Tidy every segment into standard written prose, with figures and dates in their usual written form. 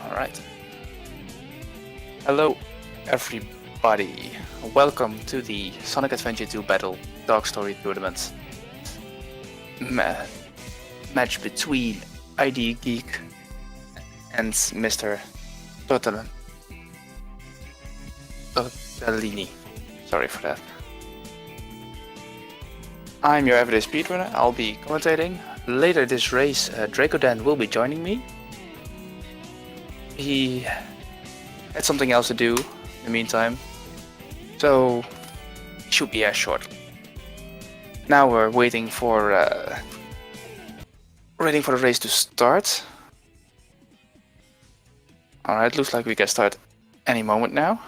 Alright. Hello, everybody. Welcome to the Sonic Adventure 2 Battle Dog Story Tournament. Match between IDGeek and MrTortellini. Sorry for that. I'm your everyday speedrunner. I'll be commentating. Later this race, Dracodan will be joining me. He had something else to do in the meantime, so he should be here shortly. Now we're waiting for the race to start. Alright, looks like we can start any moment now.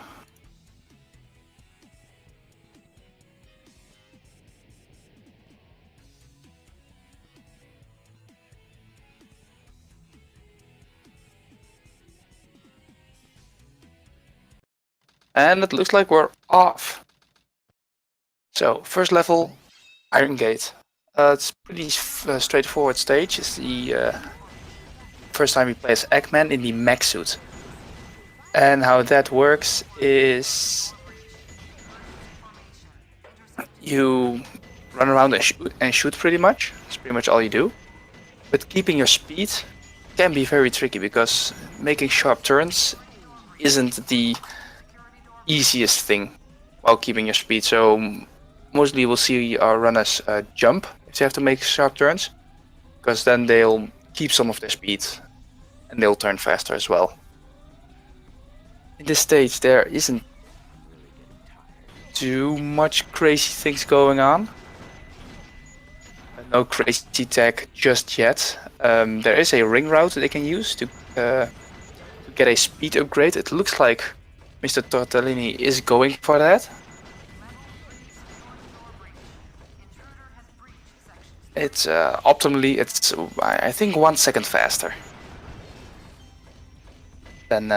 And it looks like we're off. So, first level, Iron Gate. It's pretty straightforward stage. It's the first time we play as Eggman in the mech suit. And how that works is you run around and shoot pretty much. It's pretty much all you do. But keeping your speed can be very tricky because making sharp turns isn't the easiest thing while keeping your speed. So mostly you will see our runners jump if they have to make sharp turns, because then they'll keep some of their speed and they'll turn faster as well. In this stage there isn't too much crazy things going on. No crazy tech just yet. There is a ring route that they can use to get a speed upgrade. It looks like MrTortellini is going for that. It's optimally, it's I think 1 second faster than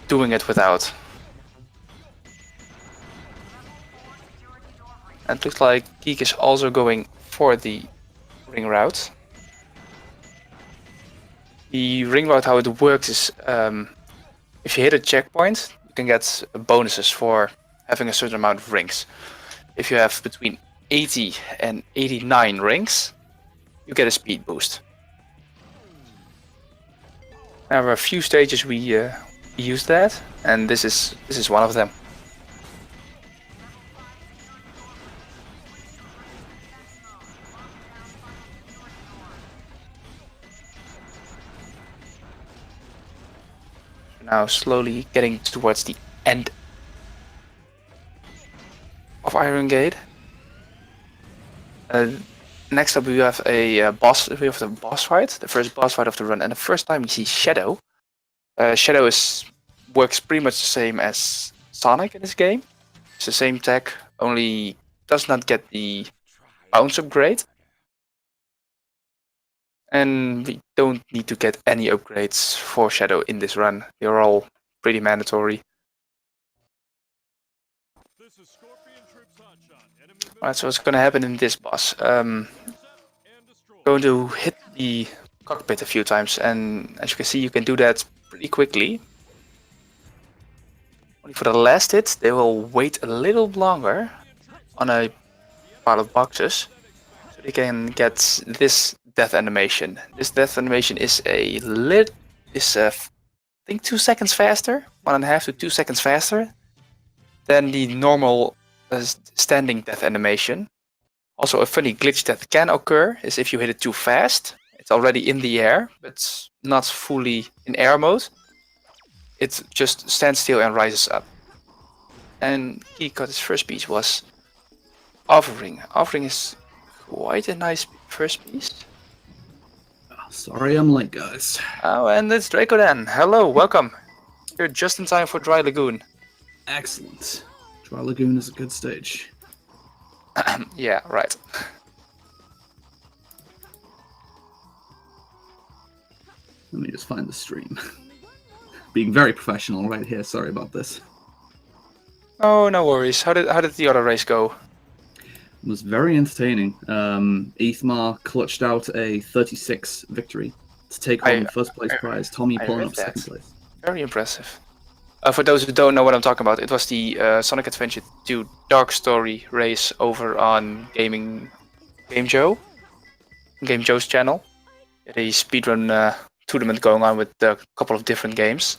doing it without. And it looks like Geek is also going for the ring route. The ring route, how it works is if you hit a checkpoint, you can get bonuses for having a certain amount of rings. If you have between 80 and 89 rings, you get a speed boost. There are a few stages we use that, and this is one of them. Now slowly getting towards the end of Iron Gate. Next up we have a boss. We have the boss fight, the first boss fight of the run, and the first time we see Shadow. Shadow works pretty much the same as Sonic in this game. It's the same tech, only does not get the bounce upgrade. And we don't need to get any upgrades for Shadow in this run. They're all pretty mandatory. Alright, so what's going to happen in this boss? Going to hit the cockpit a few times, and as you can see, you can do that pretty quickly. Only for the last hit, they will wait a little longer on a pile of boxes, so they can get this death animation. This death animation is I think 2 seconds faster, 1.5 to 2 seconds faster than the normal standing death animation. Also, a funny glitch that can occur is if you hit it too fast, it's already in the air, but not fully in air mode. It just stands still and rises up. And Geek got his first piece was Offering. Offering is quite a nice first piece. Sorry I'm late, guys. Oh, and it's Dracodan. Hello, welcome. You're just in time for Dry Lagoon. Excellent. Dry Lagoon is a good stage. Yeah, right. Let me just find the stream. Being very professional right here, sorry about this. Oh, no worries. How did the other race go? It was very entertaining. Ethmar clutched out a 36 victory. to take home the first place prize. Tommy I pulling read up that. second place. Very impressive. For those who don't know what I'm talking about, it was the Sonic Adventure 2 Dark Story race over on Game Joe's channel. A speedrun tournament going on with a couple of different games,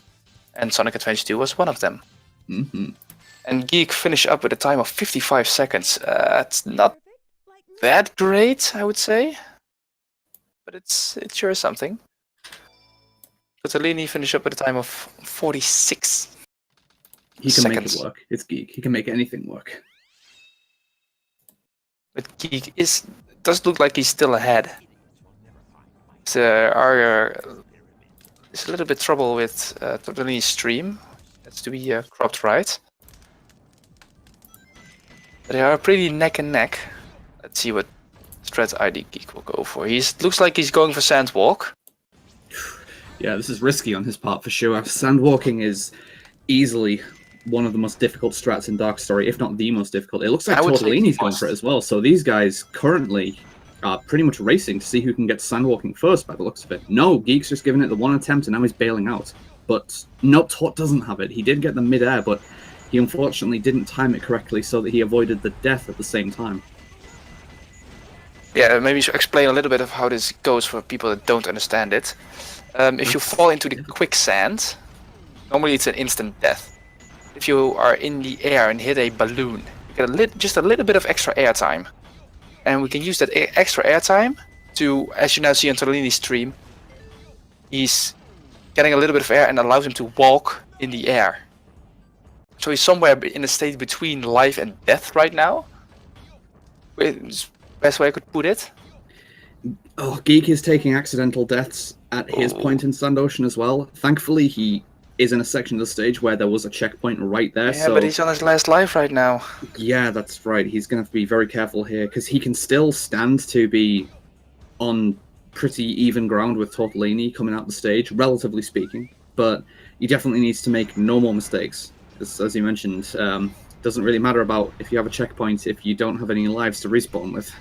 and Sonic Adventure 2 was one of them. Mm-hmm. And Geek finished up with a time of 55 seconds. It's not that great, I would say, but it's sure something. Tortellini finished up with a time of 46. He can make it work. It's Geek. He can make anything work. But Geek does look like he's still ahead. There's a little bit trouble with Tortellini's stream. That's to be cropped right. But they are pretty neck and neck. Let's see what strat IDGeek will go for. Looks like he's going for Sandwalk. Yeah, this is risky on his part for sure. Sandwalking is easily one of the most difficult strats in Dark Story, if not the most difficult. It looks like Tortellini's going for it as well. So these guys currently are pretty much racing to see who can get Sandwalking first by the looks of it. No, Geek's just given it the one attempt and now he's bailing out. But no, Tort doesn't have it. He did get the mid-air, but he unfortunately didn't time it correctly so that he avoided the death at the same time. Yeah, maybe you should explain a little bit of how this goes for people that don't understand it. If you fall into the quicksand, normally it's an instant death. If you are in the air and hit a balloon, you get just a little bit of extra air time. And we can use that extra air time to, as you now see on Tortellini's stream, he's getting a little bit of air and allows him to walk in the air. So he's somewhere in a state between life and death right now. It's the best way I could put it. Oh, Geek is taking accidental deaths at his point in Sand Ocean as well. Thankfully, he is in a section of the stage where there was a checkpoint right there. Yeah, but he's on his last life right now. Yeah, that's right. He's going to have to be very careful here, because he can still stand to be on pretty even ground with Tortellini coming out the stage, relatively speaking. But he definitely needs to make no more mistakes. As you mentioned, doesn't really matter about if you have a checkpoint if you don't have any lives to respawn with.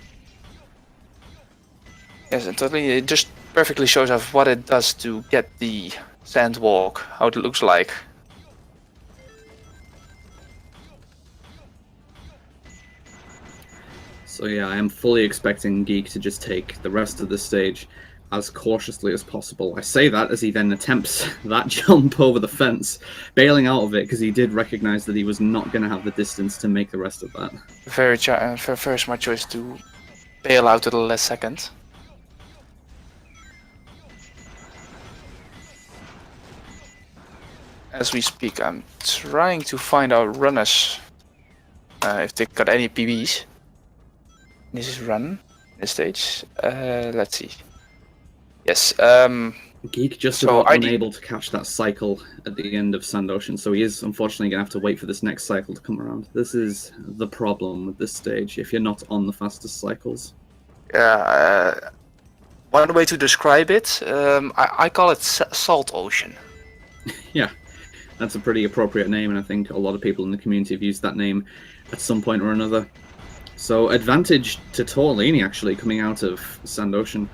Yes, and Tortellini, it just perfectly shows off what it does to get the Sandwalk, how it looks like. So yeah, I am fully expecting Geek to just take the rest of the stage as cautiously as possible. I say that as he then attempts that jump over the fence, bailing out of it because he did recognize that he was not going to have the distance to make the rest of that. Very smart choice to bail out at the last second. As we speak, I'm trying to find our runners if they got any PBs. This is run this stage. Let's see. Yes. Geek just about unable to catch that cycle at the end of Sand Ocean, so he is unfortunately going to have to wait for this next cycle to come around. This is the problem with this stage, if you're not on the fastest cycles. Yeah. One way to describe it, I call it Salt Ocean. Yeah. That's a pretty appropriate name, and I think a lot of people in the community have used that name at some point or another. So, advantage to Tortellini, actually, coming out of Sand Ocean.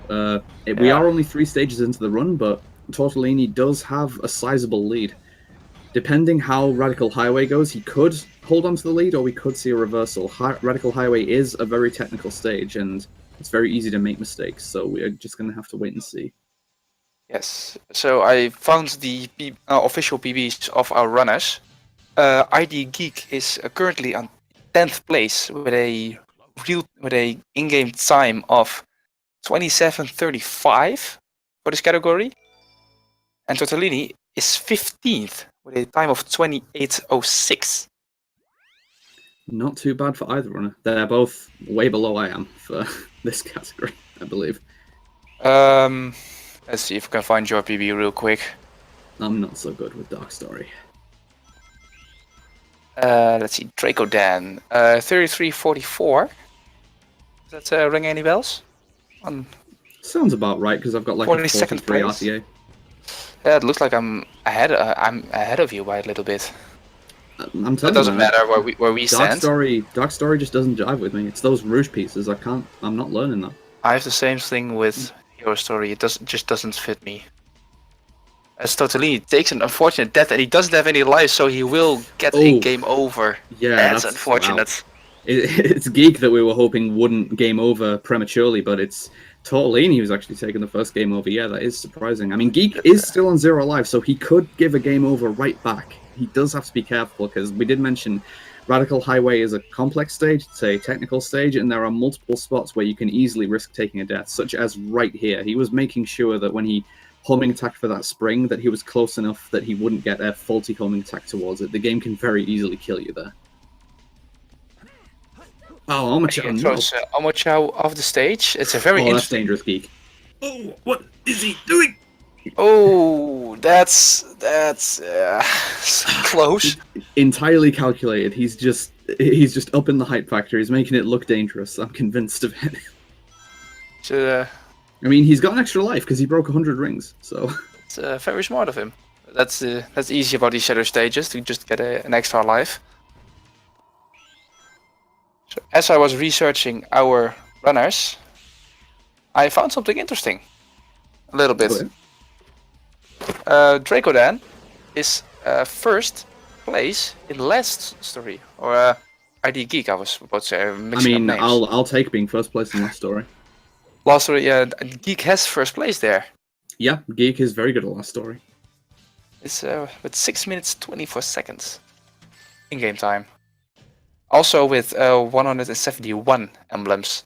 We are only 3 stages into the run, but Tortellini does have a sizable lead. Depending how Radical Highway goes, he could hold on to the lead, or we could see a reversal. Radical Highway is a very technical stage, and it's very easy to make mistakes, so we're just going to have to wait and see. Yes, so I found the official PBs of our runners. IDGeek is currently on 10th place with a in-game time of 27:35 for this category, and Tortellini is 15th with a time of 28:06. Not too bad for either runner. They're both way below I am for this category, I believe. Let's see if we can find your PB real quick. I'm not so good with Dark Story. Let's see, Draco Dan, 33:44. Does that ring any bells? Sounds about right, because I've got like a 43 RTA. Yeah, it looks like I'm ahead of you by a little bit. I'm telling you, it doesn't matter where we stand. Dark Story just doesn't jive with me. It's those rouge pieces. I'm not learning that. I have the same thing with hero story. It just doesn't fit me. As Tortellini takes an unfortunate death, and he doesn't have any life, so he will get a game over. Yeah, that's unfortunate. Wow. It's Geek that we were hoping wouldn't game over prematurely, but it's Tortellini who's actually taken the first game over. Yeah, that is surprising. I mean, Geek is still on 0 life, so he could give a game over right back. He does have to be careful, because we did mention Radical Highway is a complex stage, it's a technical stage, and there are multiple spots where you can easily risk taking a death, such as right here. He was making sure that when he homing attacked for that spring, that he was close enough that he wouldn't get a faulty homing attack towards it. The game can very easily kill you there. Oh, Omochao, no. Omochao off the stage. It's a very that's dangerous, Geek. Oh, what is he doing? Oh, that's close. Entirely calculated. He's just up in the hype factor. He's making it look dangerous. I'm convinced of it. I mean, he's got an extra life because he broke 100 rings. So it's very smart of him. That's easy about these shadow stages, to just get an extra life. So as I was researching our runners, I found something interesting. A little bit. Dracodan is first place in last story, or IDGeek. I was about to say. Mixing up names. I'll take being first place in last story. Last story, yeah. Geek has first place there. Yeah, Geek is very good at last story. It's with 6 minutes 24 seconds in game time. Also with 171 emblems.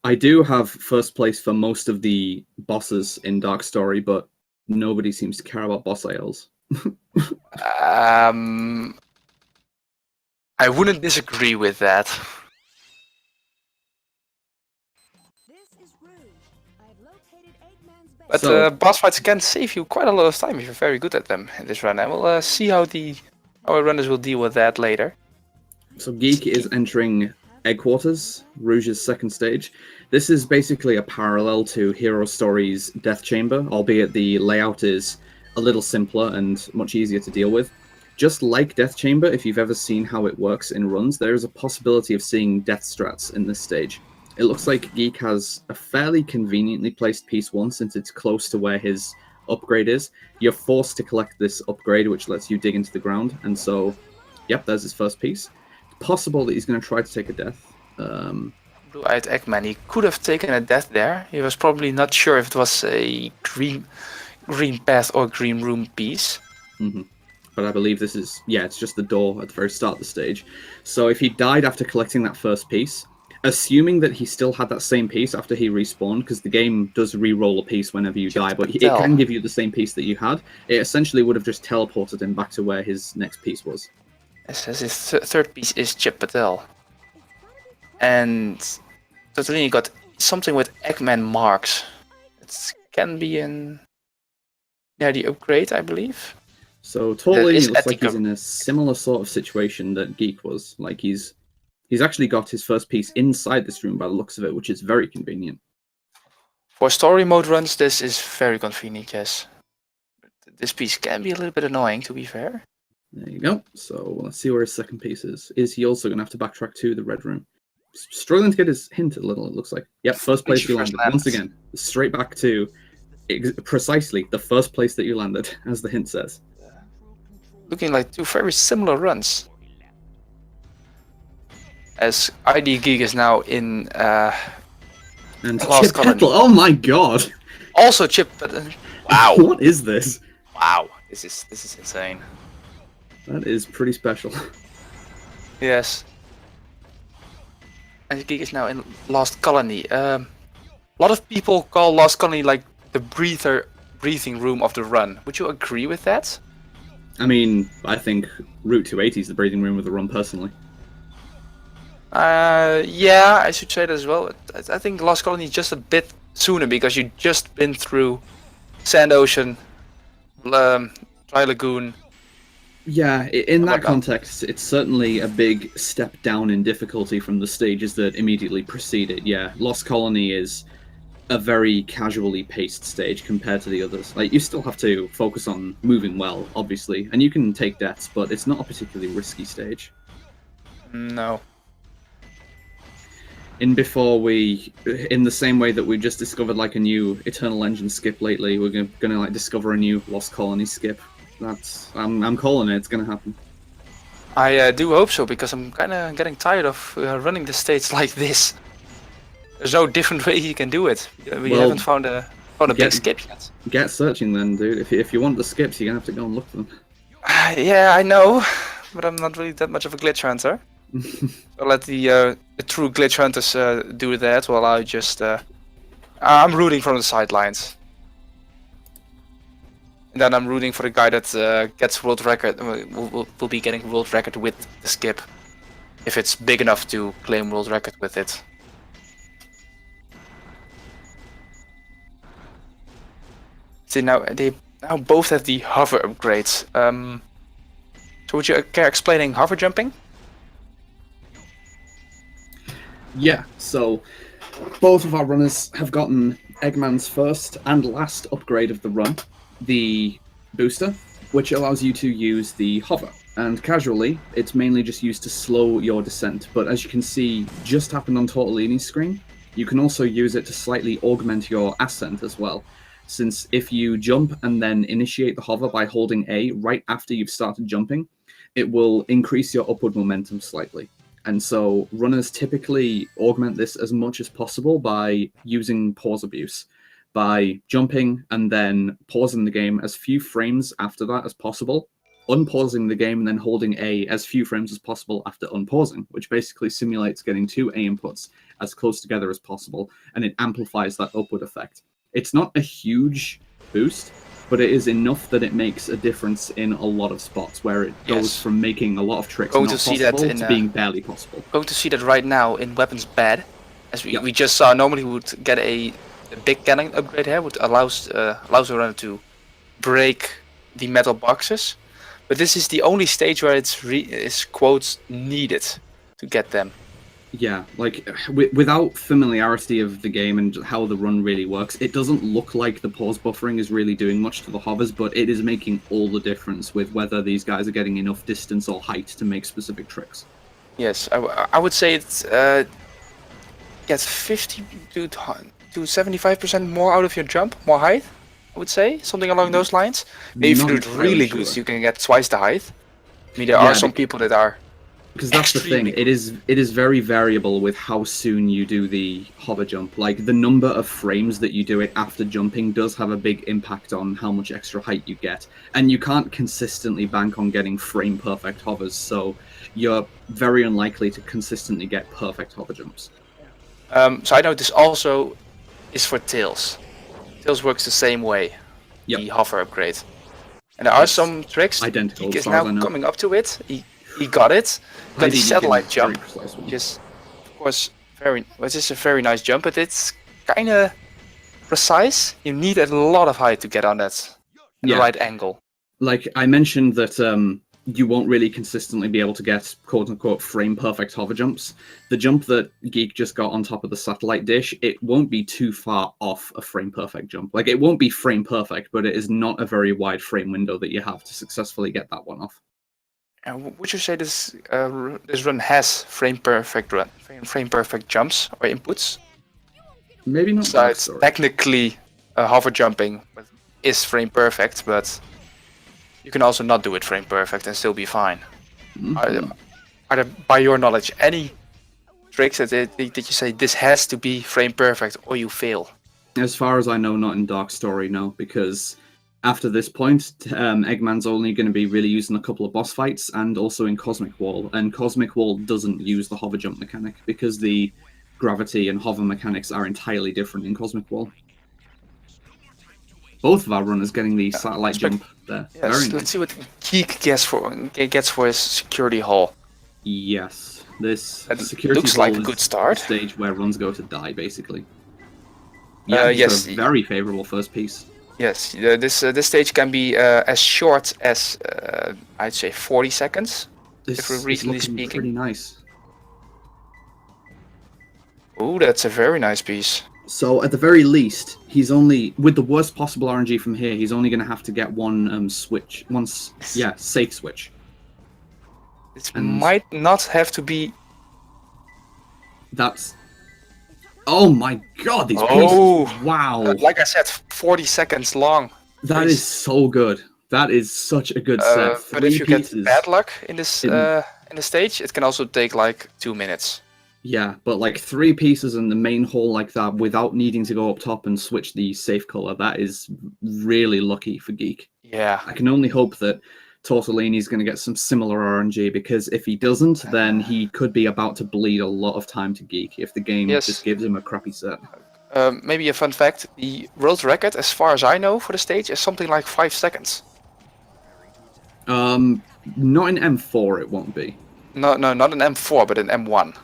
I do have first place for most of the bosses in Dark Story, but nobody seems to care about boss ALs. I wouldn't disagree with that. But boss fights can save you quite a lot of time if you're very good at them in this run. And we'll see how our runners will deal with that later. So Geek is entering Headquarters, Rouge's second stage. This is basically a parallel to Hero Story's Death Chamber, albeit the layout is a little simpler and much easier to deal with. Just like Death Chamber, if you've ever seen how it works in runs, there is a possibility of seeing death strats in this stage. It looks like Geek has a fairly conveniently placed piece 1 since it's close to where his upgrade is. You're forced to collect this upgrade, which lets you dig into the ground, and so, yep, there's his first piece. It's possible that he's going to try to take a death. Blue-eyed Eggman, he could have taken a death there. He was probably not sure if it was a green path or green room piece. But I believe this is, yeah, it's just the door at the very start of the stage. So if he died after collecting that first piece, assuming that he still had that same piece after he respawned, because the game does re-roll a piece whenever you die, but it can give you the same piece that you had. It essentially would have just teleported him back to where his next piece was. It says his third piece is Chip Patel. And Tortellini got something with Eggman marks. It can be in the upgrade, I believe. So Tortellini looks like he's in a similar sort of situation that Geek was. Like he's actually got his first piece inside this room by the looks of it, which is very convenient. For story mode runs, this is very convenient, yes. This piece can be a little bit annoying, to be fair. There you go. So let's see where his second piece is. Is he also going to have to backtrack to the red room? Struggling to get his hint a little, it looks like. Yep, first place you landed. Once again, straight back to precisely the first place that you landed, as the hint says. Looking like two very similar runs. As IDGeek is now in and Chip Petal, oh my god! Also Chip Petal. Wow. What is this? Wow, this is insane. That is pretty special. Yes. IDGeek is now in Lost Colony. A lot of people call Lost Colony like the breathing room of the run. Would you agree with that? I mean, I think Route 280 is the breathing room of the run personally. Yeah, I should say that as well. I think Lost Colony is just a bit sooner because you've just been through Sand Ocean, Dry Lagoon. Yeah, in that context, it's certainly a big step down in difficulty from the stages that immediately precede it. Yeah, Lost Colony is a very casually paced stage compared to the others. Like, you still have to focus on moving well, obviously, and you can take deaths, but it's not a particularly risky stage. No. in the same way that we just discovered like a new Eternal Engine skip lately, we're gonna like discover a new Lost Colony skip. I'm calling it. It's gonna happen. I do hope so, because I'm kind of getting tired of running the stage like this. There's no different way you can do it. We haven't found a big skip yet. Get searching then, dude. If you want the skips, you're gonna have to go and look for them. Yeah, I know, but I'm not really that much of a glitch hunter. I'll let the true glitch hunters do that, while I just I'm rooting from the sidelines. And then I'm rooting for the guy that gets world record. Will be getting world record with the skip, if it's big enough to claim world record with it. See, now they both have the hover upgrades. So would you care explaining hover jumping? Yeah. So both of our runners have gotten Eggman's first and last upgrade of the run, the booster, which allows you to use the hover. And casually, it's mainly just used to slow your descent. But as you can see, just happened on Tortellini's screen, you can also use it to slightly augment your ascent as well. Since if you jump and then initiate the hover by holding A right after you've started jumping, it will increase your upward momentum slightly. And so runners typically augment this as much as possible by using pause abuse, by jumping and then pausing the game as few frames after that as possible, unpausing the game and then holding A as few frames as possible after unpausing, which basically simulates getting two A inputs as close together as possible, and it amplifies that upward effect. It's not a huge boost, but it is enough that it makes a difference in a lot of spots where it goes from making a lot of tricks not possible to being barely possible. Going to see that right now in Weapons Bad, as we just saw. Normally we would get a big cannon upgrade here, which allows the runner to break the metal boxes, but this is the only stage where it's quotes needed to get them. Yeah, like without familiarity of the game and how the run really works, it doesn't look like the pause buffering is really doing much to the hovers, but it is making all the difference with whether these guys are getting enough distance or height to make specific tricks. Yes, I would say it gets 50 to 75% more out of your jump, more height. I would say something along those lines. Maybe if you do it really good, you can get twice the height. I mean, there are some people that are. Because that's the thing, it is very variable with how soon you do the hover jump. Like, the number of frames that you do it after jumping does have a big impact on how much extra height you get. And you can't consistently bank on getting frame-perfect hovers, so you're very unlikely to consistently get perfect hover jumps. So I know this also is for Tails. Tails works the same way, the hover upgrade. And there are some tricks. Identical, he is now coming up to it. He got it. Got the satellite jump, which is, of course, a very nice jump, but it's kind of precise. You need a lot of height to get on that, the right angle. Like I mentioned that you won't really consistently be able to get quote-unquote frame-perfect hover jumps. The jump that Geek just got on top of the satellite dish, it won't be too far off a frame-perfect jump. Like, it won't be frame-perfect, but it is not a very wide frame window that you have to successfully get that one off. And would you say this run has frame perfect jumps or inputs? Maybe not. Besides, technically, hover jumping is frame perfect, but you can also not do it frame perfect and still be fine. Are there, by your knowledge, any tricks that you say this has to be frame perfect or you fail? As far as I know, not in Dark Story, no, because after this point, Eggman's only going to be really using a couple of boss fights and also in Cosmic Wall. And Cosmic Wall doesn't use the hover jump mechanic because the gravity and hover mechanics are entirely different in Cosmic Wall. Both of our runners getting the satellite jump there. Yes, very nice. Let's see what Geek gets for his security hall. Yes, this security looks hall like a good start. Is the stage where runs go to die, basically. Yeah, yes, a very favorable first piece. Yes, this stage can be as short as I'd say 40 seconds. If we're reasonably speaking. Pretty nice. Oh, that's a very nice piece. So at the very least, he's only with the worst possible RNG from here. He's only going to have to get one switch, safe switch. It might not have to be. That's Oh my god, these Oh, pieces! Wow, like I said, 40 seconds long. that is so good. That is such a good set. But if Three you get pieces. bad luck in this in the stage, it can also take like 2 minutes. Yeah, but like 3 pieces in the main hole like that without needing to go up top and switch the safe color, that is really lucky for Geek. Yeah. I can only hope that Tortellini is going to get some similar RNG, because if he doesn't, then he could be about to bleed a lot of time to Geek if the game just Yes. gives him a crappy set. Maybe a fun fact: the world record, as far as I know, for the stage is something like 5 seconds. Not in M4, it won't be. No, not an M4, but an M1.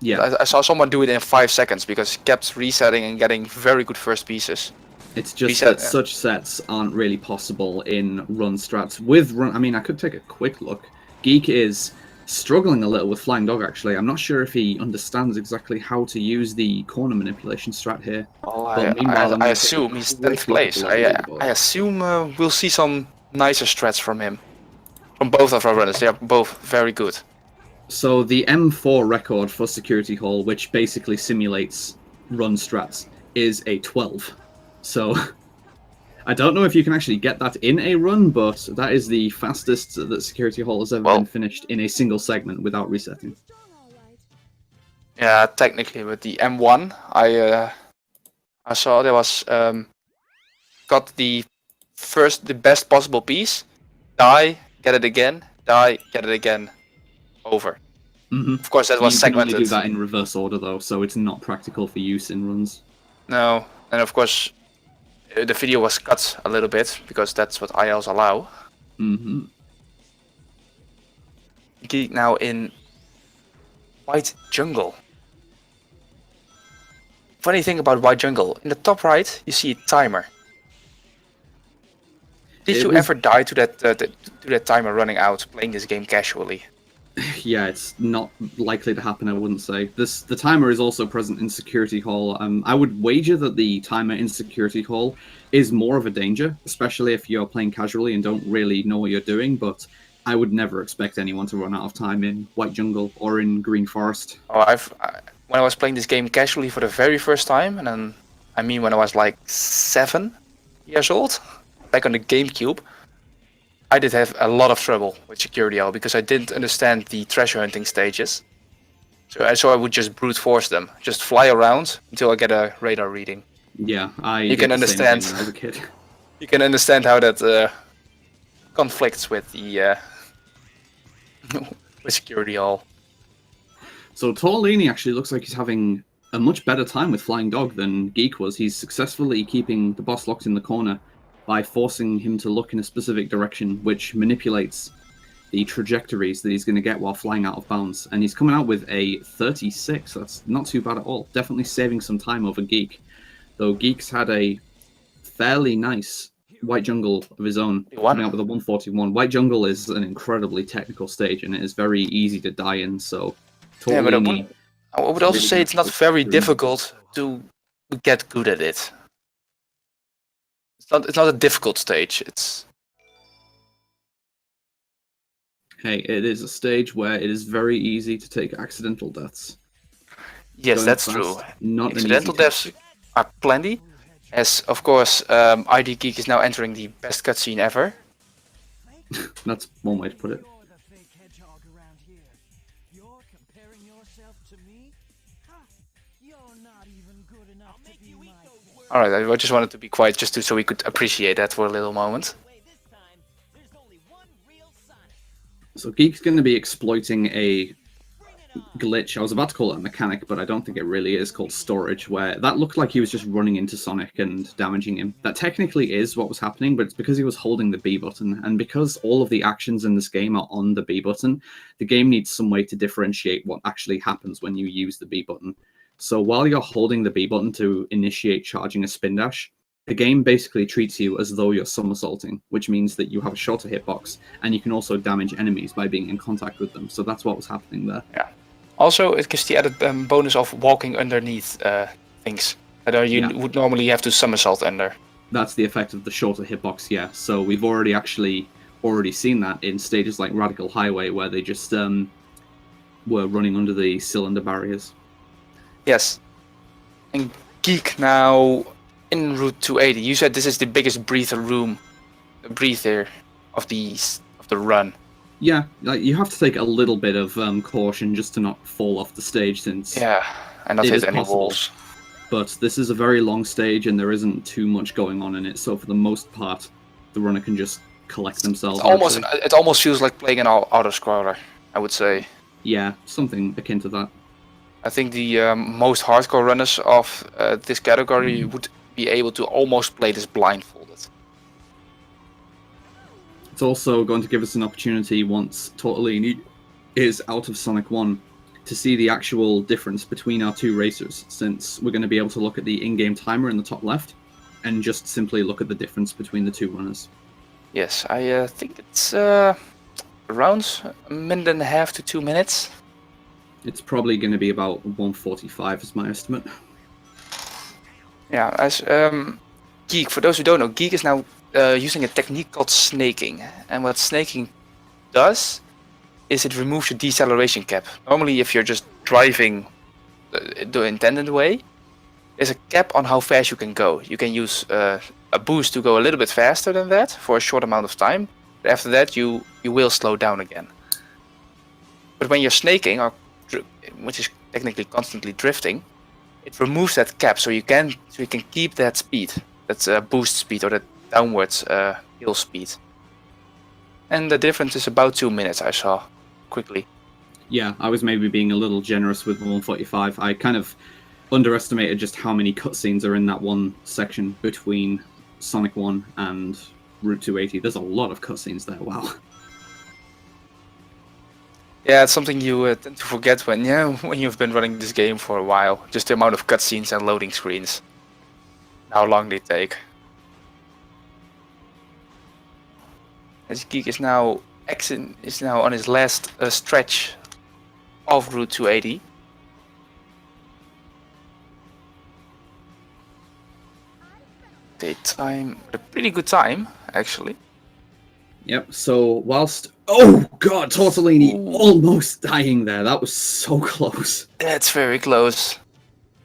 Yeah, I saw someone do it in 5 seconds because he kept resetting and getting very good first pieces. it's just that such sets aren't really possible in run strats. With run, I mean, I could take a quick look. Geek is struggling a little with Flying Dog, actually. I'm not sure if he understands exactly how to use the corner manipulation strat here. Well, But meanwhile, I assume he's 10th place. I assume we'll see some nicer strats from him. From both of our runners. They are both very good. So the M4 record for Security Hall, which basically simulates run strats, is a 12. So I don't know if you can actually get that in a run, but that is the fastest that Security Hall has ever been finished in a single segment without resetting. Yeah, technically with the M1, I saw there was got the best possible piece, die, get it again, die, get it again, over. Mm-hmm. Of course, that was segmented. You can only do that in reverse order, though, so it's not practical for use in runs. No, and of course, the video was cut a little bit because that's what ILs allow. Mm-hmm. Geek now in White Jungle. Funny thing about White Jungle, in the top right you see a timer. Did you ever die to that timer running out playing this game casually? Yeah, it's not likely to happen, I wouldn't say. The timer is also present in Security Hall. I would wager that the timer in Security Hall is more of a danger, especially if you're playing casually and don't really know what you're doing, but I would never expect anyone to run out of time in White Jungle or in Green Forest. Oh, when I was playing this game casually for the very first time, and then, I mean when I was like 7 years old, back on the GameCube, I did have a lot of trouble with Security Hall because I didn't understand the treasure hunting stages. So I would just brute force them, just fly around until I get a radar reading. Yeah, you can understand. When I was a kid. You can understand how that conflicts with the with Security Hall. So Tortellini actually looks like he's having a much better time with Flying Dog than Geek was. He's successfully keeping the boss locked in the corner by forcing him to look in a specific direction, which manipulates the trajectories that he's going to get while flying out of bounds. And he's coming out with a 36. That's not too bad at all. Definitely saving some time over Geek. Though Geek's had a fairly nice White Jungle of his own, coming out with a 141. White Jungle is an incredibly technical stage, and it is very easy to die in, so... Yeah, but I would also say it's not very difficult to get good at it. It's not a difficult stage. It's Hey, it is a stage where it is very easy to take accidental deaths. Yes, that's true. Accidental deaths are plenty. As of course, IDGeek is now entering the best cutscene ever. That's one way to put it. Alright, I just wanted to be quiet just so we could appreciate that for a little moment. So Geek's going to be exploiting a glitch. I was about to call it a mechanic, but I don't think it really is, called storage, where that looked like he was just running into Sonic and damaging him. That technically is what was happening, but it's because he was holding the B button, and because all of the actions in this game are on the B button, the game needs some way to differentiate what actually happens when you use the B button. So while you're holding the B button to initiate charging a spin dash, the game basically treats you as though you're somersaulting, which means that you have a shorter hitbox, and you can also damage enemies by being in contact with them. So that's what was happening there. Yeah. Also, it gives the added bonus of walking underneath things that you would normally have to somersault under. That's the effect of the shorter hitbox, yeah. So we've already seen that in stages like Radical Highway, where they just were running under the cylinder barriers. Yes. And Geek now in Route 280. You said this is the biggest breather of the run. Yeah, like, you have to take a little bit of caution just to not fall off the stage, since Yeah, and not it hit is any possible. walls. But this is a very long stage and there isn't too much going on in it, so for the most part, the runner can just collect themselves. It almost feels like playing an auto-scroller, I would say. Yeah, something akin to that. I think the most hardcore runners of this category would be able to almost play this blindfolded. It's also going to give us an opportunity, once Tortellini is out of Sonic 1, to see the actual difference between our two racers, since we're going to be able to look at the in-game timer in the top left and just simply look at the difference between the two runners. Yes, I think it's around a minute and a half to 2 minutes. It's probably going to be about 1:45 is my estimate. Yeah, as Geek, for those who don't know, Geek is now using a technique called snaking. And what snaking does is it removes your deceleration cap. Normally, if you're just driving the intended way, there's a cap on how fast you can go. You can use a boost to go a little bit faster than that for a short amount of time. But after that, you will slow down again. But when you're snaking, which is technically constantly drifting, it removes that cap, so you can keep that speed. That's a boost speed or that downwards hill speed. And the difference is about 2 minutes, I saw quickly. Yeah, I was maybe being a little generous with 1:45. I kind of underestimated just how many cutscenes are in that one section between Sonic 1 and Route 280. There's a lot of cutscenes there, wow. Yeah, it's something you tend to forget when you've been running this game for a while. Just the amount of cutscenes and loading screens. How long they take. As Geek is now on his last stretch of Route 280. They time a pretty good time, actually. Yep, so whilst... Oh god, Tortellini almost dying there. That was so close. That's very close.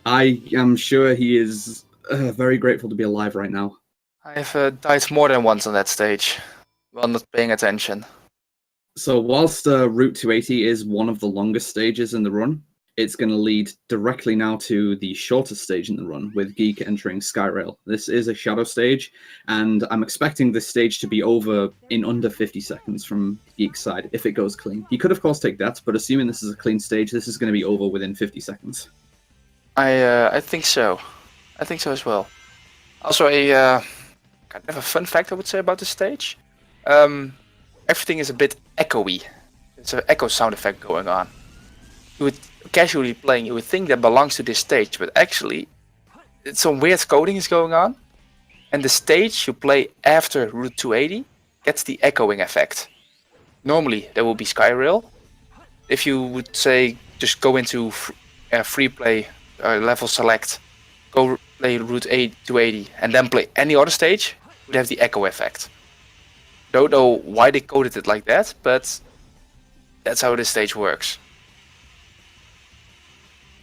I am sure he is very grateful to be alive right now. I've died more than once on that stage while not paying attention. So whilst Route 280 is one of the longest stages in the run, it's going to lead directly now to the shortest stage in the run, with Geek entering Skyrail. This is a shadow stage, and I'm expecting this stage to be over in under 50 seconds from Geek's side, if it goes clean. He could, of course, take that, but assuming this is a clean stage, this is going to be over within 50 seconds. I think so. I think so as well. Also, a kind of a fun fact I would say about this stage. Everything is a bit echoey. It's an echo sound effect going on. You would casually playing, you would think that belongs to this stage, but actually, some weird coding is going on. And the stage you play after Route 280 gets the echoing effect. Normally, there will be Skyrail. If you would say just go into free play, level select, go play Route 280, and then play any other stage, you would have the echo effect. Don't know why they coded it like that, but that's how this stage works.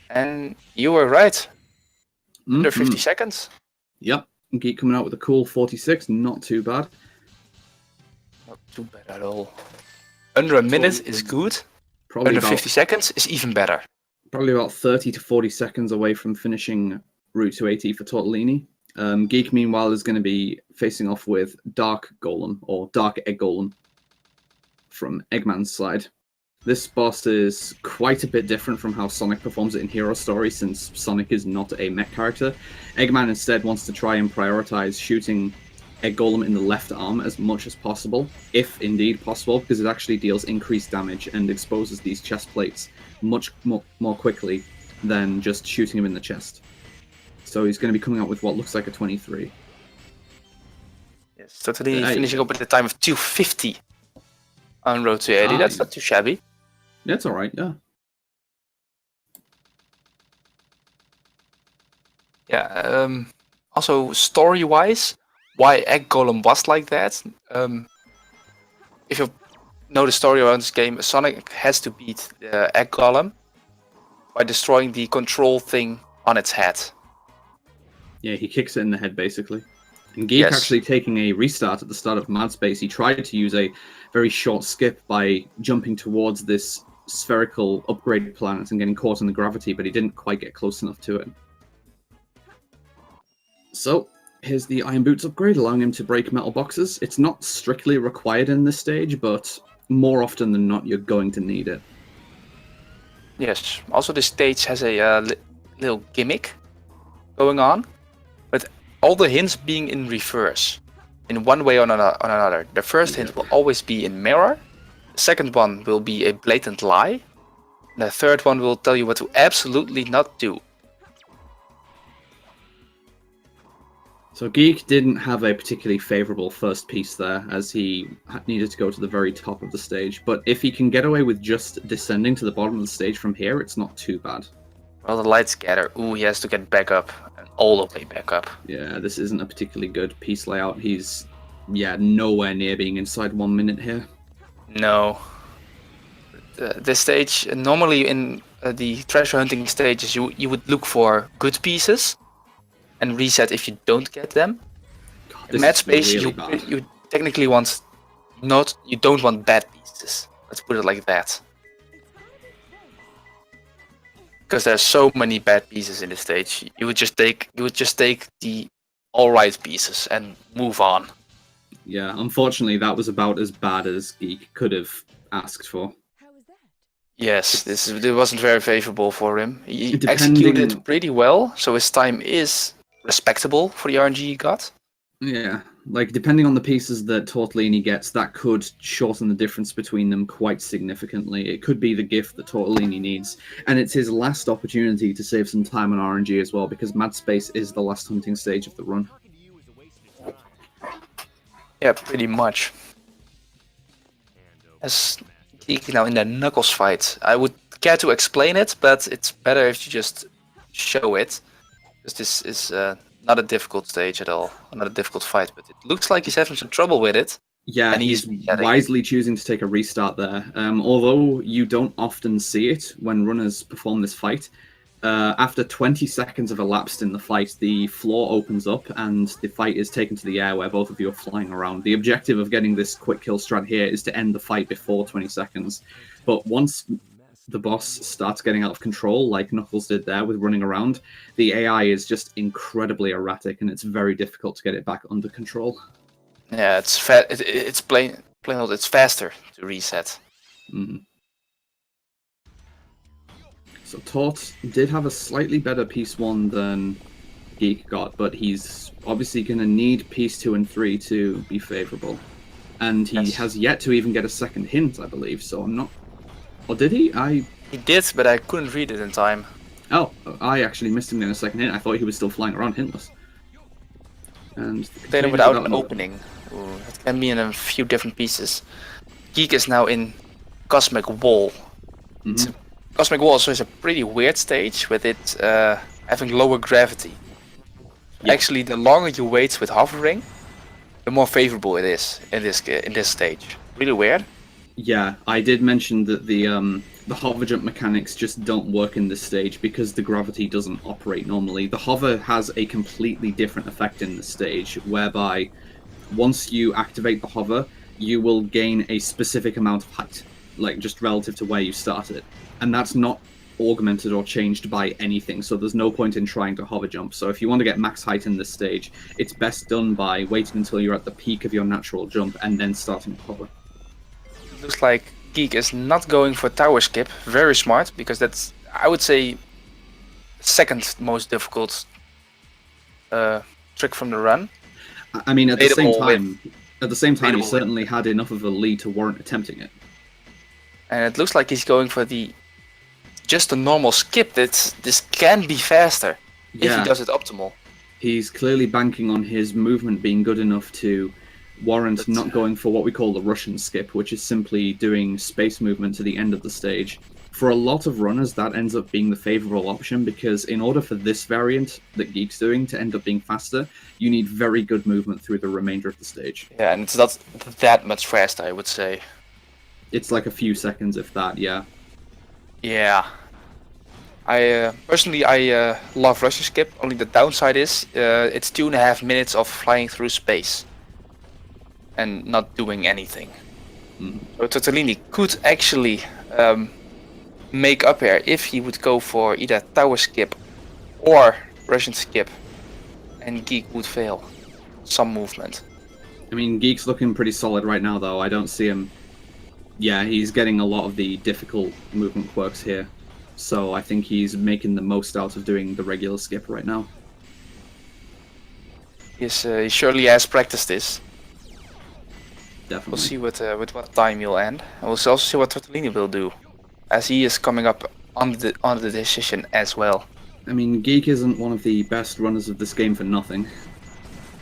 And you were right. Under 50 seconds. Yep, Geek coming out with a cool 46, not too bad. Not too bad at all. Under a minute is good. Probably under 50 seconds is even better. Probably about 30 to 40 seconds away from finishing Route 280 for Tortellini. Geek, meanwhile, is going to be facing off with Dark Golem, or Dark Egg Golem, from Eggman's side. This boss is quite a bit different from how Sonic performs it in Hero Story, since Sonic is not a mech character. Eggman instead wants to try and prioritize shooting Egg Golem in the left arm as much as possible, if indeed possible, because it actually deals increased damage and exposes these chest plates much more quickly than just shooting him in the chest. So he's going to be coming out with what looks like a 23. Yes, totally finishing up at the time of 250 on Road to 80. That's not too shabby. That's alright, yeah. Yeah, also story-wise, why Egg Golem was like that. If you know the story around this game, Sonic has to beat the Egg Golem by destroying the control thing on its head. Yeah, he kicks it in the head, basically. And Geek actually taking a restart at the start of Mad Space, he tried to use a very short skip by jumping towards this spherical upgrade planet and getting caught in the gravity, but he didn't quite get close enough to it. So, here's the Iron Boots upgrade, allowing him to break metal boxes. It's not strictly required in this stage, but more often than not, you're going to need it. Yes. Also, this stage has a little gimmick going on, with all the hints being in reverse, in one way or another. The first hint will always be in mirror. The second one will be a blatant lie. And the third one will tell you what to absolutely not do. So Geek didn't have a particularly favourable first piece there, as he needed to go to the very top of the stage. But if he can get away with just descending to the bottom of the stage from here, it's not too bad. Well, the light scatter. Ooh, he has to get back up. And all the way back up. Yeah, this isn't a particularly good piece layout. He's, nowhere near being inside 1 minute here. No. This stage, normally in the treasure hunting stages, you would look for good pieces and reset if you don't get them. God, In Mad Space, really you technically you don't want bad pieces. Let's put it like that. Because there's so many bad pieces in this stage, you would just take the alright pieces and move on. Yeah, unfortunately, that was about as bad as Geek could have asked for. Yes, it wasn't very favorable for him. He executed it pretty well, so his time is respectable for the RNG he got. Yeah, like depending on the pieces that Tortellini gets, that could shorten the difference between them quite significantly. It could be the gift that Tortellini needs, and it's his last opportunity to save some time on RNG as well, because Mad Space is the last hunting stage of the run. Yeah, pretty much. As Geek now in the Knuckles fight, I would care to explain it, but it's better if you just show it. Because this is not a difficult stage at all, not a difficult fight, but it looks like he's having some trouble with it. Yeah, and he's wisely choosing to take a restart there. Although you don't often see it when runners perform this fight, after 20 seconds have elapsed in the fight, the floor opens up and the fight is taken to the air where both of you are flying around. The objective of getting this quick kill strat here is to end the fight before 20 seconds. But once the boss starts getting out of control, like Knuckles did there with running around, the AI is just incredibly erratic and it's very difficult to get it back under control. Yeah, it's plain old, it's faster to reset. Mm. So Tort did have a slightly better piece 1 than Geek got, but he's obviously going to need piece 2 and 3 to be favourable. And he has yet to even get a second hint, I believe, so I'm not... Or did he? He did, but I couldn't read it in time. Oh, I actually missed him in a second hint. I thought he was still flying around hintless. And container without an opening. Ooh, it can be in a few different pieces. Geek is now in Cosmic Wall. Mm-hmm. Cosmic Wall is a pretty weird stage with it having lower gravity. Yeah. Actually, the longer you wait with hovering, the more favorable it is in this stage. Really weird. Yeah, I did mention that the hover jump mechanics just don't work in this stage because the gravity doesn't operate normally. The hover has a completely different effect in this stage, whereby once you activate the hover, you will gain a specific amount of height, like just relative to where you started. And that's not augmented or changed by anything, so there's no point in trying to hover jump. So if you want to get max height in this stage, it's best done by waiting until you're at the peak of your natural jump and then starting to hover. Looks like Geek is not going for tower skip. Very smart, because that's, I would say, second most difficult trick from the run. I mean, at the same time, he certainly had enough of a lead to warrant attempting it. And it looks like he's going for just a normal skip. This can be faster if he does it optimal. He's clearly banking on his movement being good enough to warrant not going for what we call the Russian skip, which is simply doing space movement to the end of the stage. For a lot of runners, that ends up being the favorable option, because in order for this variant that Geek's doing to end up being faster, you need very good movement through the remainder of the stage. Yeah, and it's not that much faster, I would say. It's like a few seconds, if that, yeah. Yeah. I personally I love Russian skip. Only the downside is it's 2.5 minutes of flying through space and not doing anything. So Tortellini could actually make up here if he would go for either tower skip or Russian skip, and Geek would fail some movement. I mean, Geek's looking pretty solid right now, though. I don't see him. Yeah, he's getting a lot of the difficult movement quirks here. So I think he's making the most out of doing the regular skip right now. Yes, he surely has practiced this. Definitely. We'll see with what time he'll end. And we'll also see what Tortellini will do, as he is coming up on the decision as well. I mean, Geek isn't one of the best runners of this game for nothing.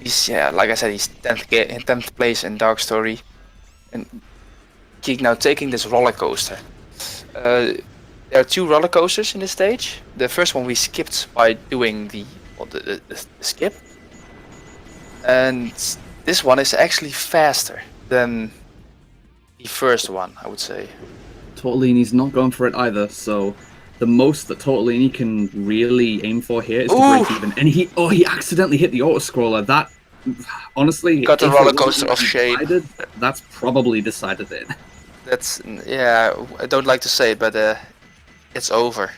He's, yeah, like I said, he's 10th place in Dark Story, and Geek now taking this roller coaster. There are 2 roller coasters in this stage. The first one we skipped by doing the skip, and this one is actually faster than the first one, I would say. Tortellini's not going for it either, so the most that Tortellini can really aim for here is to break even. And he accidentally hit the auto-scroller. That, honestly... Got the roller coaster of shame. That's probably decided it. That's, yeah, I don't like to say it, but it's over.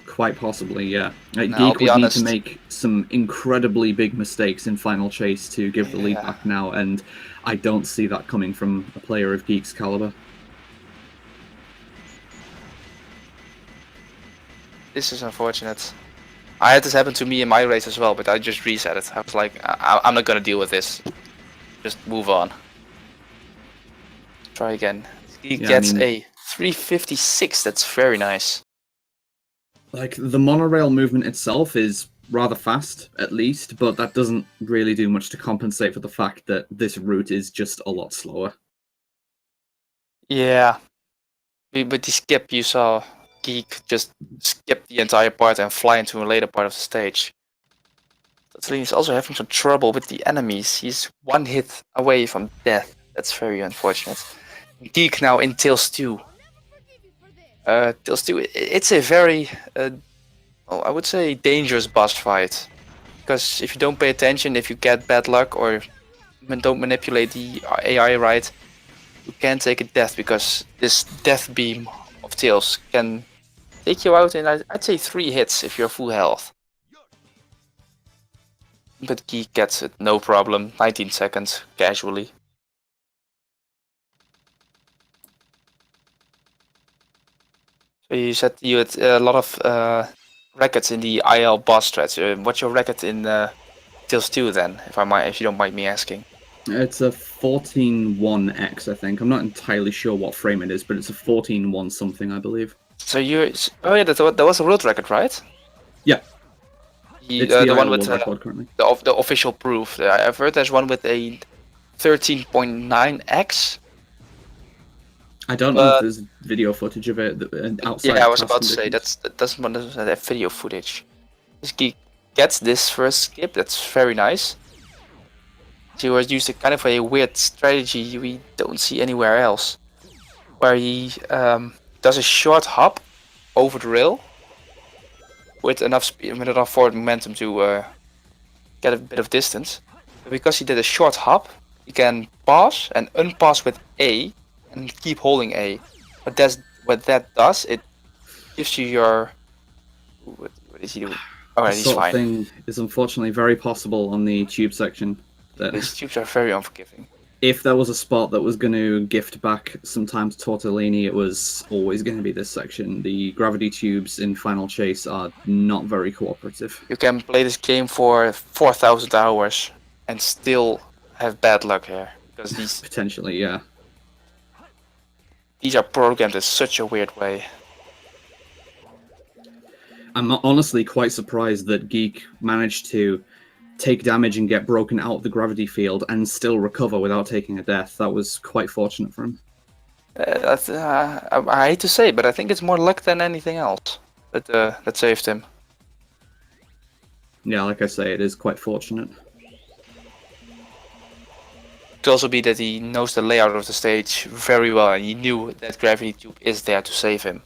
Quite possibly, yeah. Geek would need to make some incredibly big mistakes in Final Chase to give the lead back now, and I don't see that coming from a player of Geek's caliber. This is unfortunate. I had this happen to me in my race as well, but I just reset it. I was like, I'm not gonna deal with this. Just move on. Try again. He gets a 356. That's very nice. Like, the monorail movement itself is rather fast, at least, but that doesn't really do much to compensate for the fact that this route is just a lot slower. Yeah. With the skip, you saw Geek just skip the entire part and fly into a later part of the stage. He's also having some trouble with the enemies. He's 1 hit away from death. That's very unfortunate. Geek now in Tails 2. Tails 2, it's a very, I would say, dangerous boss fight. Because if you don't pay attention, if you get bad luck or don't manipulate the AI right, you can take a death, because this death beam of Tails can take you out in, I'd say, 3 hits if you're full health. But Geek gets it, no problem, 19 seconds, casually. So you said you had a lot of records in the IL boss threads. What's your record in Tails 2 then, if you don't mind me asking? It's a 14-1X, I think. I'm not entirely sure what frame it is, but it's a 14-1 something, I believe. So you're... Oh yeah, that was a world record, right? Yeah. It's the one with the official proof. I've heard there's one with a 13.9x. I don't know if there's video footage of it outside. Yeah, I was about to say that's one of the video footage. This Geek gets this first skip. That's very nice. He was used kind of a weird strategy we don't see anywhere else, where he does a short hop over the rail with enough speed, with enough forward momentum to get a bit of distance. But because he did a short hop, he can pause and unpause with A and keep holding A. But what that does, it gives you your... What is he doing? Alright, he's fine. This sort of thing is unfortunately very possible on the tube section. These tubes are very unforgiving. If there was a spot that was going to gift back sometimes Tortellini, it was always going to be this section. The gravity tubes in Final Chase are not very cooperative. You can play this game for 4,000 hours and still have bad luck here. Because these... Potentially, yeah. These are programmed in such a weird way. I'm honestly quite surprised that Geek managed to take damage and get broken out of the gravity field and still recover without taking a death. That was quite fortunate for him. I hate to say, but I think it's more luck than anything else that saved him. Yeah, like I say, it is quite fortunate. It could also be that he knows the layout of the stage very well and he knew that gravity tube is there to save him.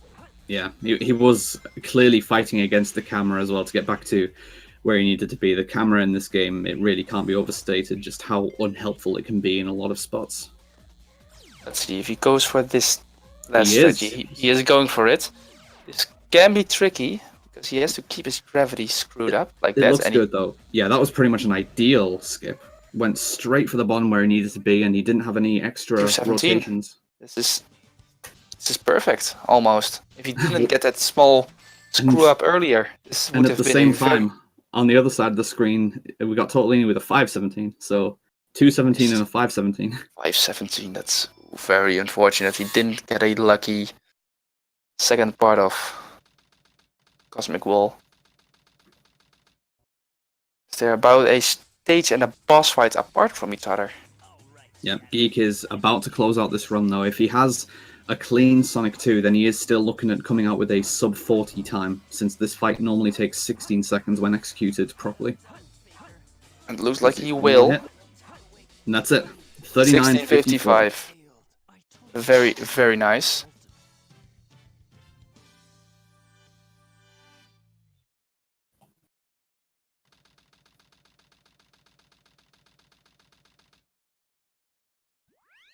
Yeah, he was clearly fighting against the camera as well to get back to where he needed to be. The camera in this game, it really can't be overstated just how unhelpful it can be in a lot of spots. Let's see if he goes for this last He is. strategy. He is going for it. This can be tricky because he has to keep his gravity screwed up like It that. looks good though. Yeah, that was pretty much an ideal skip. Went straight for the bottom where he needed to be, and he didn't have any extra 217. rotations. This is perfect almost. If he didn't get that small screw up earlier, this would And have at the been same time, on the other side of the screen, we got Tortellini with a 517. So 217 and a 517. 517. That's very unfortunate. He didn't get a lucky second part of Cosmic Wall. They're about a stage and a boss fight apart from each other. Yeah, Geek is about to close out this run though. If he has a clean Sonic 2, then he is still looking at coming out with a sub 40 time, since this fight normally takes 16 seconds when executed properly. And it looks like he will. And that's it. 39.55. Very, very nice.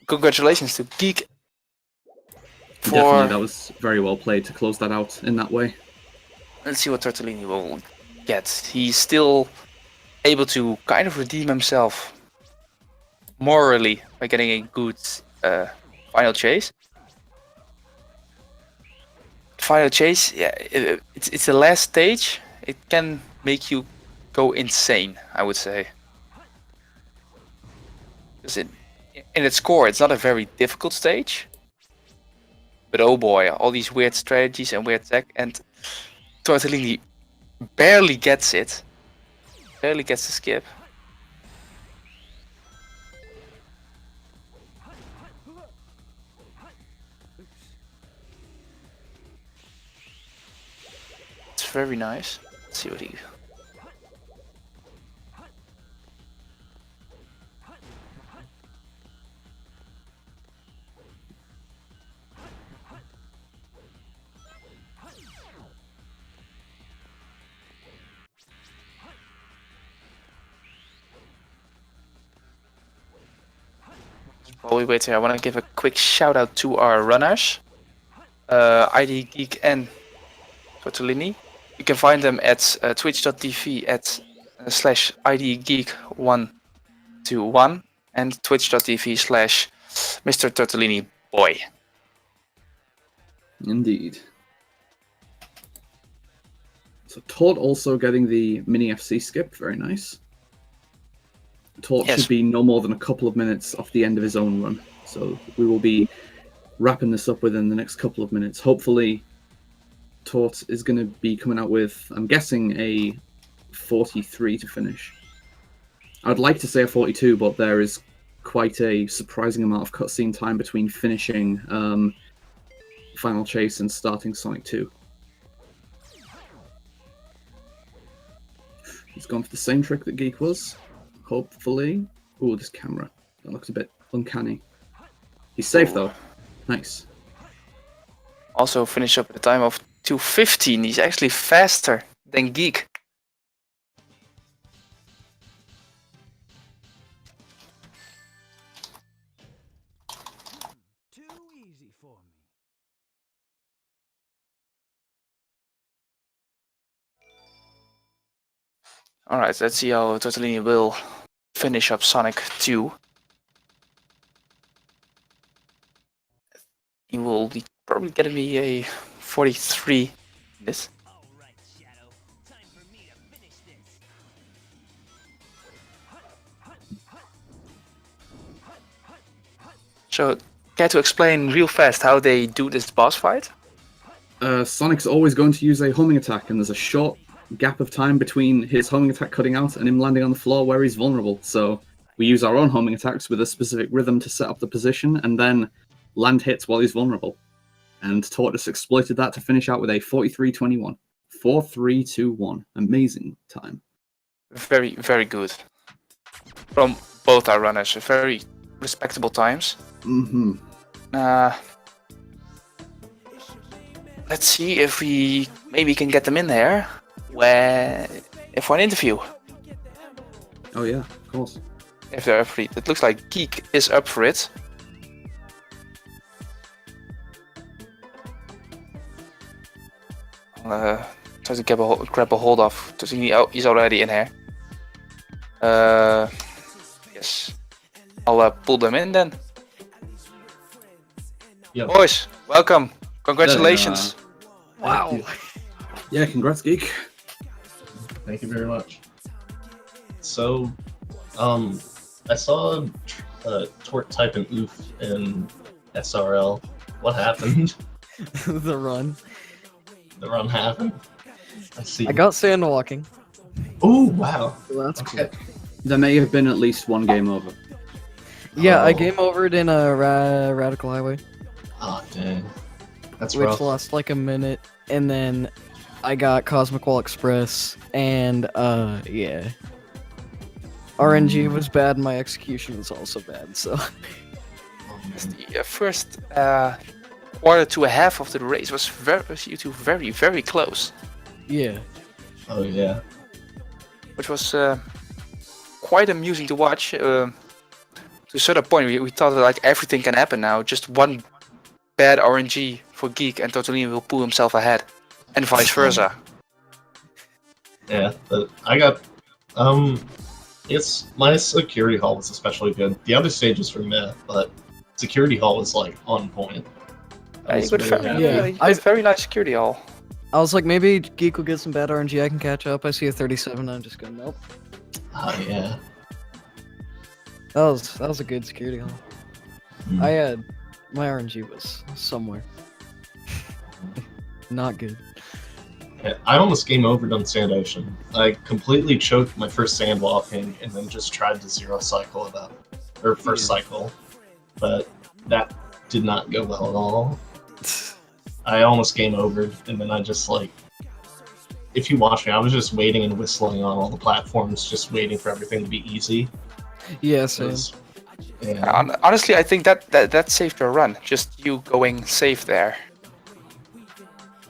Congratulations to Geek. Definitely, that was very well played to close that out in that way. Let's see what Tortellini will get. He's still able to kind of redeem himself morally by getting a good final chase. Final chase, yeah, it's the last stage. It can make you go insane, I would say. Because in its core, it's not a very difficult stage. But oh boy, all these weird strategies and weird tech, and Tortellini barely gets it. Barely gets the skip. It's very nice. Let's see what he... While we wait here, I want to give a quick shout out to our runners, IDGeek and Tortellini. You can find them at twitch.tv at /IDGeek121 and twitch.tv / MrTortellini boy. Indeed. So Tort also getting the mini FC skip, very nice. Tort should be no more than a couple of minutes off the end of his own run. So we will be wrapping this up within the next couple of minutes. Hopefully Tort is going to be coming out with, I'm guessing, a 43 to finish. I'd like to say a 42, but there is quite a surprising amount of cutscene time between finishing Final Chase and starting Sonic 2. He's gone for the same trick that Geek was. Hopefully. Oh, this camera. That looks a bit uncanny. He's safe though. Nice. Also finish up at a time of 2:15. He's actually faster than Geek. Too easy for me. Alright, let's see how Tortellini will finish up Sonic 2. He will be probably getting me a 43 in this. Alright, Shadow. Time for me to finish this. So, care to explain real fast how they do this boss fight? Sonic's always going to use a homing attack, and there's a short gap of time between his homing attack cutting out and him landing on the floor where he's vulnerable. So we use our own homing attacks with a specific rhythm to set up the position, and then land hits while he's vulnerable. And Tortoise exploited that to finish out with a 43-21. 4-3-2-1. Amazing time. Very, very good. From both our runners, very respectable times. Mm-hmm. let's see if we maybe can get them in there for an interview. Oh yeah, of course. If they're free. It looks like Geek is up for it. Try to grab a hold of Tortellini. Oh, he's already in here. Yes. I'll pull them in then. Yep. Boys, welcome. Congratulations. Wow. Yeah, congrats, Geek. Thank you very much. So, I saw Tort type an oof in SRL. What happened? The run. The run happened. I see. I got sand walking. Oh wow. So that's cool. Okay. There may have been at least one game over. Yeah, I Oh. game overed in a Radical Highway, Oh dang. That's which rough. lost like a minute, and then I got Cosmic Wall Express, and yeah. RNG was bad, and my execution was also bad, so. Oh, man. The first quarter to a half of the race was you two very, very close, Yeah. Oh yeah. which was quite amusing to watch. To a certain point, we thought that, like, everything can happen now. Just one bad RNG for Geek and Tortellini will pull himself ahead, and vice versa. Yeah, but I got it's my security hall was especially good. The other stages were meh, but security hall was like on point. I You was got very happy. Yeah. you got very nice security hall. I was like, maybe Geek will get some bad RNG, I can catch up. I see a 37, I'm just going, nope. Oh yeah. That was a good security hall. Mm. I had, my RNG was somewhere. Not good. Yeah, I almost game overed on Sand Ocean. I completely choked my first sand walking and then just tried to zero cycle first cycle, but that did not go well at all. I almost game overed, and then I just like, if you watch me, I was just waiting and whistling on all the platforms, just waiting for everything to be easy. Yeah, It same. was- yeah. Honestly, I think that saved your run. Just you going safe there.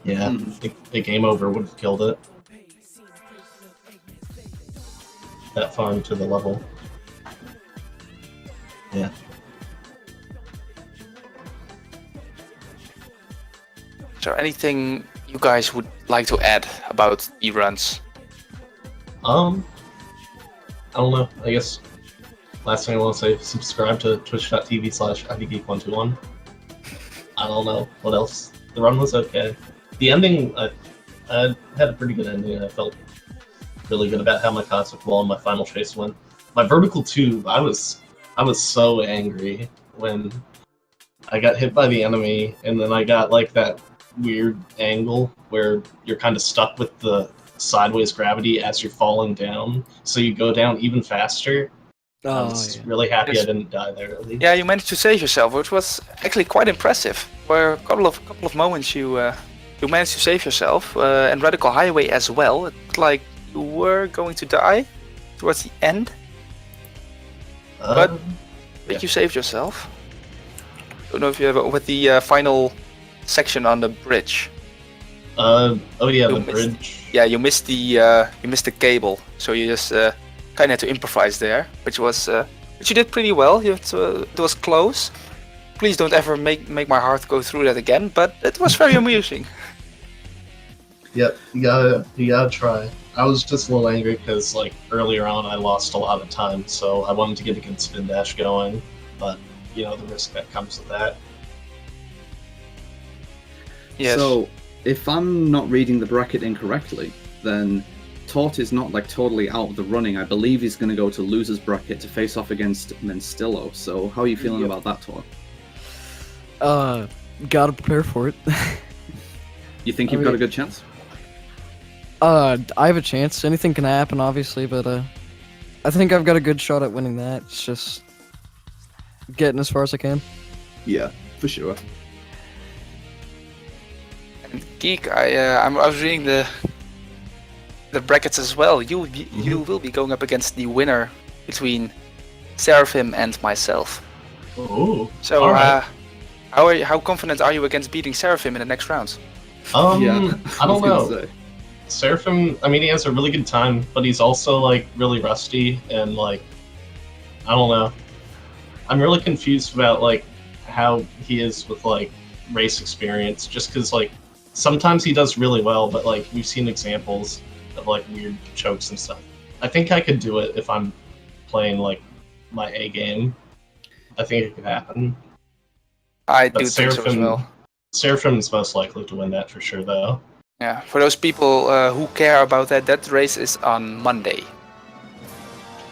Yeah, the game over would have killed it. That far into the level. Yeah. So, anything you guys would like to add about the runs? I don't know. I guess last thing I want to say, subscribe to twitch.tv/IDGeek121. I don't know what else. The run was okay. The ending, I had a pretty good ending. I felt really good about how my Cosmic Wall and my final chase went. My vertical tube, I was so angry when I got hit by the enemy, and then I got like that weird angle where you're kind of stuck with the sideways gravity as you're falling down, so you go down even faster. I Oh, was yeah. really happy Yes. I didn't die there at least. Yeah, you managed to save yourself, which was actually quite impressive. For a couple of moments, you managed to save yourself, and Radical Highway as well. It looked like you were going to die towards the end, but Um, you saved yourself. Don't know if you have with the final section on the bridge. oh yeah, You the missed- bridge. Yeah, you missed the cable, so you just kind of had to improvise there, which you did pretty well. It was close. Please don't ever make my heart go through that again. But it was very amusing. Yep, you gotta try. I was just a little angry because like earlier on I lost a lot of time, so I wanted to get a good spin dash going, but you know the risk that comes with that. Yes. So, if I'm not reading the bracket incorrectly, then Tort is not like totally out of the running. I believe he's going to go to losers bracket to face off against Menstillo. So, how are you feeling Yep. about that, Tort? Gotta prepare for it. You think I you've got a mean- good chance? I have a chance. Anything can happen, obviously, but I think I've got a good shot at winning that. It's just getting as far as I can. Yeah, for sure. And Geek, I was reading the brackets as well. You will be going up against the winner between Seraphim and myself. Oh, So All right. how confident are you against beating Seraphim in the next round? Yeah, I don't was gonna know. say. Seraphim, I mean, he has a really good time, but he's also like really rusty and like, I don't know. I'm really confused about like how he is with like race experience, just because like sometimes he does really well, but like we've seen examples of like weird chokes and stuff. I think I could do it if I'm playing like my A game. I think it could happen. I But do think so as well. Seraphim is most likely to win that for sure, though. Yeah, for those people who care about that, that race is on Monday.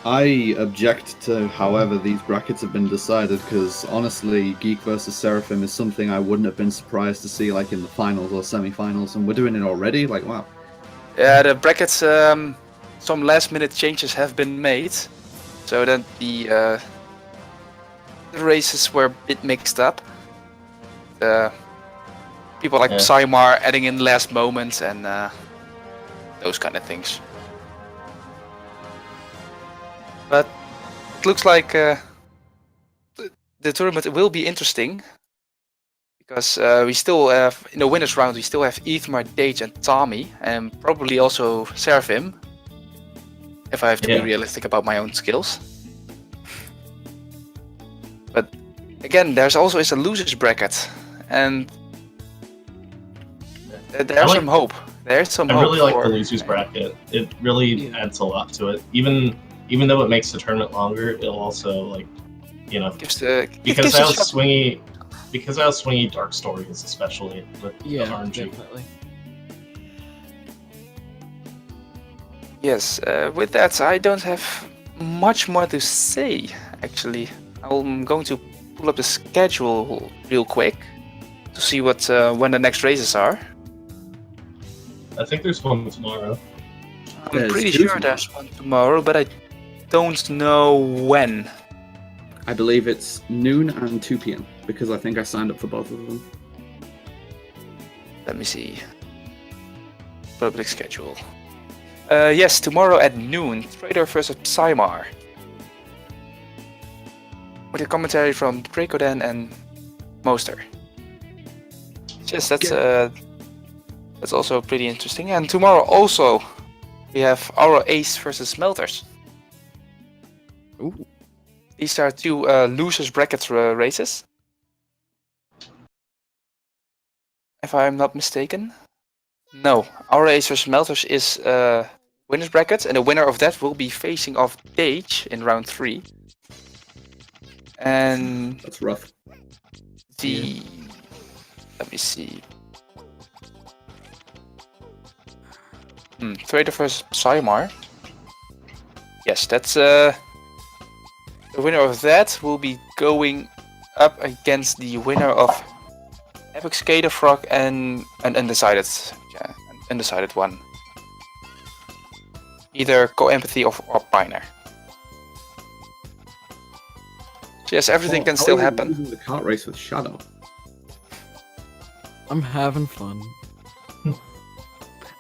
I object to however these brackets have been decided because honestly, Geek versus Seraphim is something I wouldn't have been surprised to see like in the finals or semi-finals, and we're doing it already. Like, wow. Yeah, the brackets, some last-minute changes have been made, so that the races were a bit mixed up. People like Yeah. Psymar adding in last moments and those kind of things. But it looks like the tournament will be interesting because we still have in the winners round we still have Ethmar, Dage, and Tommy, and probably also Seraphim. If I have to be realistic about my own skills. But again, there's also a losers bracket, and there's some hope. There's some I hope. really like for the losers bracket. It really adds a lot to it. Even though it makes the tournament longer, it'll also like, you know, Gives the, because gives how a shot. swingy Dark Stories, especially with the RNG. Definitely. Yes, with that, I don't have much more to say, actually. I'm going to pull up the schedule real quick to see what when the next races are. I think there's one tomorrow. I'm There's pretty two sure tomorrow. there's one tomorrow, but I don't know when. I believe it's noon and 2 p.m. because I think I signed up for both of them. Let me see. Public schedule. Yes, tomorrow at noon, Trader versus Psymar. With a commentary from Dracodan and Moster. Yes, that's also pretty interesting. And tomorrow also we have our Ace versus Smelters. Ooh. These are two losers bracket races. If I'm not mistaken. No, our Ace versus Smelters is winners bracket, and the winner of that will be facing off Dage in round 3. And That's rough. the let me see. Trader versus Psymar. Yes, that's the winner of that will be going up against the winner of Epic Skater Frog and an undecided, an undecided one. Either Co-Empathy or Piner. So yes, everything can How still are you happen. losing the kart race with Shadow. I'm having fun.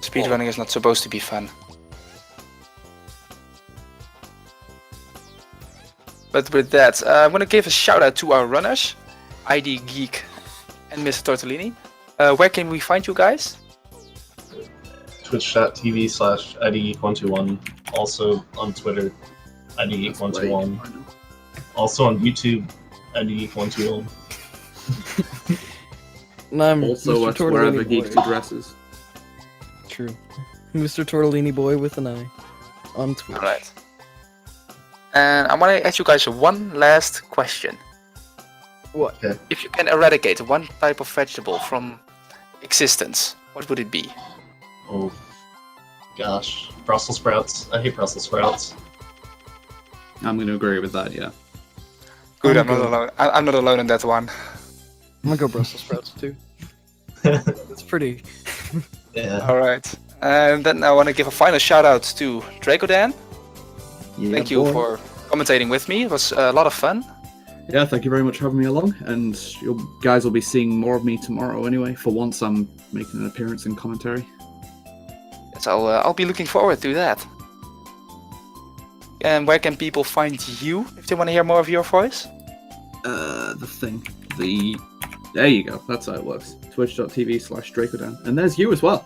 Speedrunning is not supposed to be fun. But with that, I'm gonna give a shout out to our runners, IDGeek and MrTortellini. Where can we find you guys? Twitch.tv/IDGeek121. Also on Twitter, IDGeek121. Also on YouTube, IDGeek121. And I'm Also Mr. at wherever Tortellini Geeks Boy. addresses. True. Mr. Tortellini Boy with an I on Twitch. Alright. And I want to ask you guys one last question. What? Okay. If you can eradicate one type of vegetable from existence, what would it be? Oh, gosh. Brussels sprouts. I hate Brussels sprouts. I'm going to agree with that, yeah. Good, I'm I'm not alone. I'm not alone in that one. I'm gonna go Brussels sprouts too. It's pretty. Yeah. Alright. And then I want to give a final shout out to Dracodan. Yeah, Thank you boy. for commentating with me. It was a lot of fun. Yeah, thank you very much for having me along, and you guys will be seeing more of me tomorrow anyway. For once, I'm making an appearance in commentary. Yes, I'll be looking forward to that. And where can people find you if they want to hear more of your voice? The thing. The There you go. That's how it works. Twitch.tv/Dracodan. And there's you as well.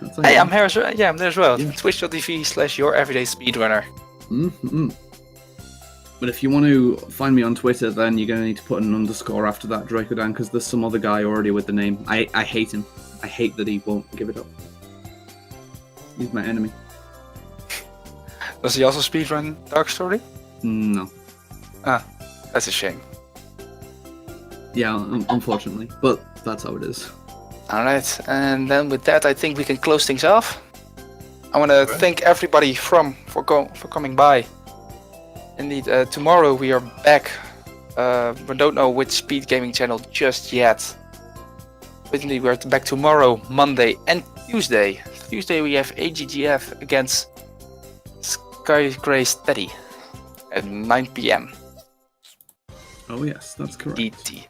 That's how Hey, you I'm here as well. Yeah, I'm there as well. Yeah. Twitch.tv/YourEverydaySpeedrunner. Mm-hmm. But if you want to find me on Twitter, then you're going to need to put an underscore after that, Dracodan, because there's some other guy already with the name. I hate him. I hate that he won't give it up. He's my enemy. Does he also speedrun Dark Story? No. Ah, that's a shame. Yeah, unfortunately. But that's how it is. Alright, and then with that, I think we can close things off. I want to thank everybody for coming by. Indeed, tomorrow we are back. We don't know which speed gaming channel just yet. But indeed, we're back tomorrow, Monday, and Tuesday. Tuesday we have AGGF against Sky Grey Steady at 9 PM. Oh yes, that's correct. DT.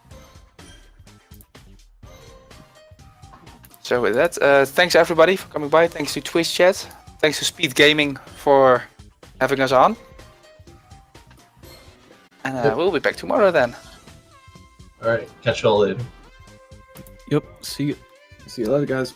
So with that, thanks everybody for coming by. Thanks to Twitch chat. Thanks to Speed Gaming for having us on. And we'll be back tomorrow then. Alright, catch you all later. Yep. See you. See you later, guys.